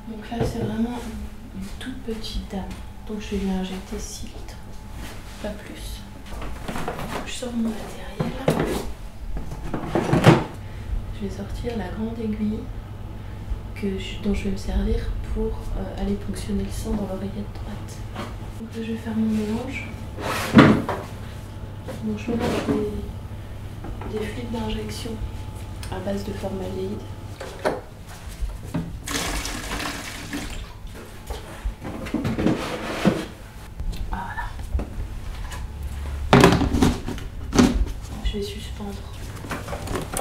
Donc là c'est vraiment une toute petite dame. Donc je vais lui injecter 6 litres, pas plus. Donc, je sors mon matériel. Je vais sortir la grande aiguille dont je vais me servir pour aller ponctionner le sang dans l'oreillette droite. Donc là je vais faire mon mélange. Donc je mélange des fluides d'injection à base de formaldéhyde. Voilà. Je vais suspendre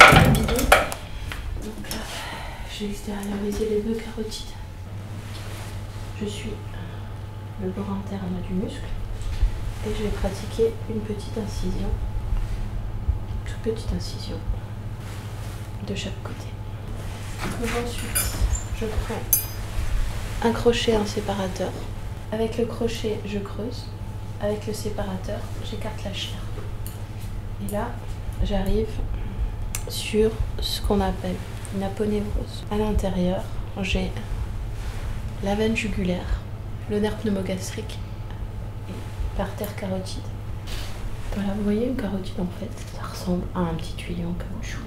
le bidon. Donc là, j'ai extériorisé les nœuds carotides. Je suis le bord interne du muscle et je vais pratiquer une petite incision, toute petite incision de chaque côté. Donc ensuite, je prends un crochet et un séparateur. Avec le crochet, je creuse. Avec le séparateur, j'écarte la chair. Et là, j'arrive sur ce qu'on appelle une aponévrose. À l'intérieur, j'ai la veine jugulaire, le nerf pneumogastrique et l'artère carotide. Voilà, vous voyez une carotide en fait, ça ressemble à un petit tuyau en caoutchouc.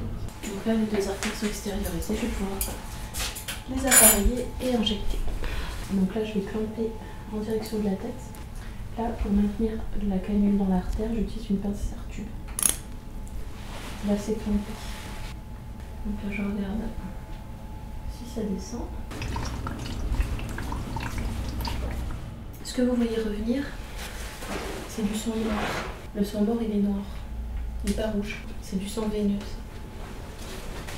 Donc là, les deux artères sont extériorisées, je vais pouvoir les appareiller et injecter. Donc là, je vais clamper en direction de la tête. Là, pour maintenir la canule dans l'artère, j'utilise une pince serre-tube. Là, c'est clampé. Donc là, je regarde si ça descend. Ce que vous voyez revenir, c'est du sang noir. Le sang mort, il est noir. Il n'est pas rouge. C'est du sang veineux.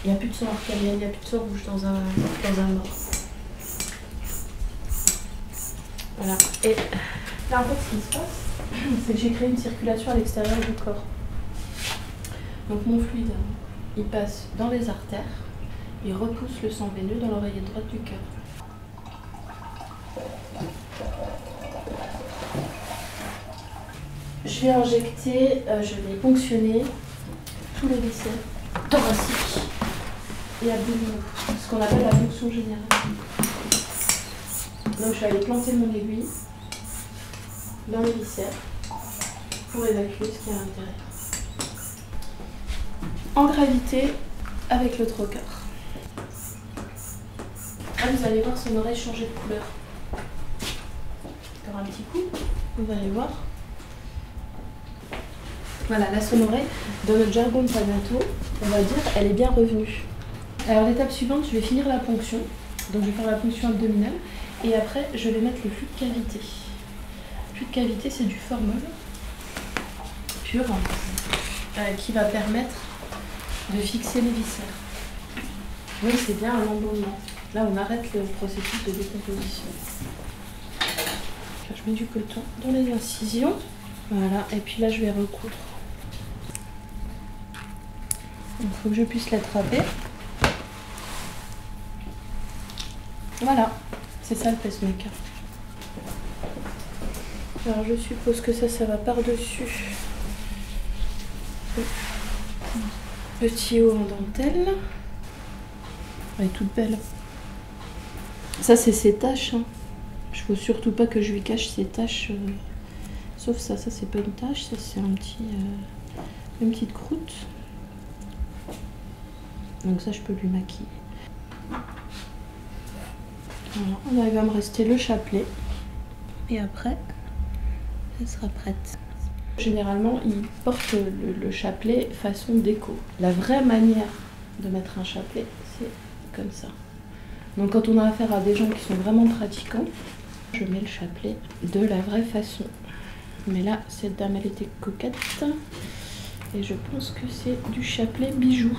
Il n'y a plus de sang artériel, il n'y a plus de sang rouge dans un mort. Voilà. Et là, en fait, ce qui se passe, c'est que j'ai créé une circulation à l'extérieur du corps. Donc mon fluide, il passe dans les artères, il repousse le sang veineux dans l'oreillette droite du cœur. Je vais injecter, je vais ponctionner tous les viscères thoraciques et abdominaux, ce qu'on appelle la ponction générale. Donc je vais aller planter mon aiguille dans les viscères pour évacuer ce qu'il y a à l'intérieur. En gravité avec le trocar. Là, vous allez voir son oreille changer de couleur. Encore un petit coup, vous allez voir. Voilà, la son oreille, dans notre jargon de Panato, on va dire, elle est bien revenue. Alors l'étape suivante, je vais finir la ponction. Donc je vais faire la ponction abdominale et après je vais mettre le flux de cavité. Le flux de cavité, c'est du formol pur qui va permettre de fixer les viscères. Oui, c'est bien un embaumement. Là, on arrête le processus de décomposition. Là, je mets du coton dans les incisions. Voilà, et puis là, je vais recoudre. Il faut que je puisse l'attraper. Voilà, c'est ça le pacemaker. Alors, je suppose que ça va par-dessus. Petit haut en dentelle. Elle est toute belle. Ça, c'est ses taches. Hein. Il ne faut surtout pas que je lui cache ses taches. Sauf ça, c'est pas une tache, ça c'est une petite croûte. Donc ça, je peux lui maquiller. Voilà, il va me rester le chapelet. Et après, elle sera prête. Généralement, ils portent le chapelet façon déco. La vraie manière de mettre un chapelet, c'est comme ça. Donc quand on a affaire à des gens qui sont vraiment pratiquants, je mets le chapelet de la vraie façon. Mais là, cette dame, elle était coquette. Et je pense que c'est du chapelet bijou.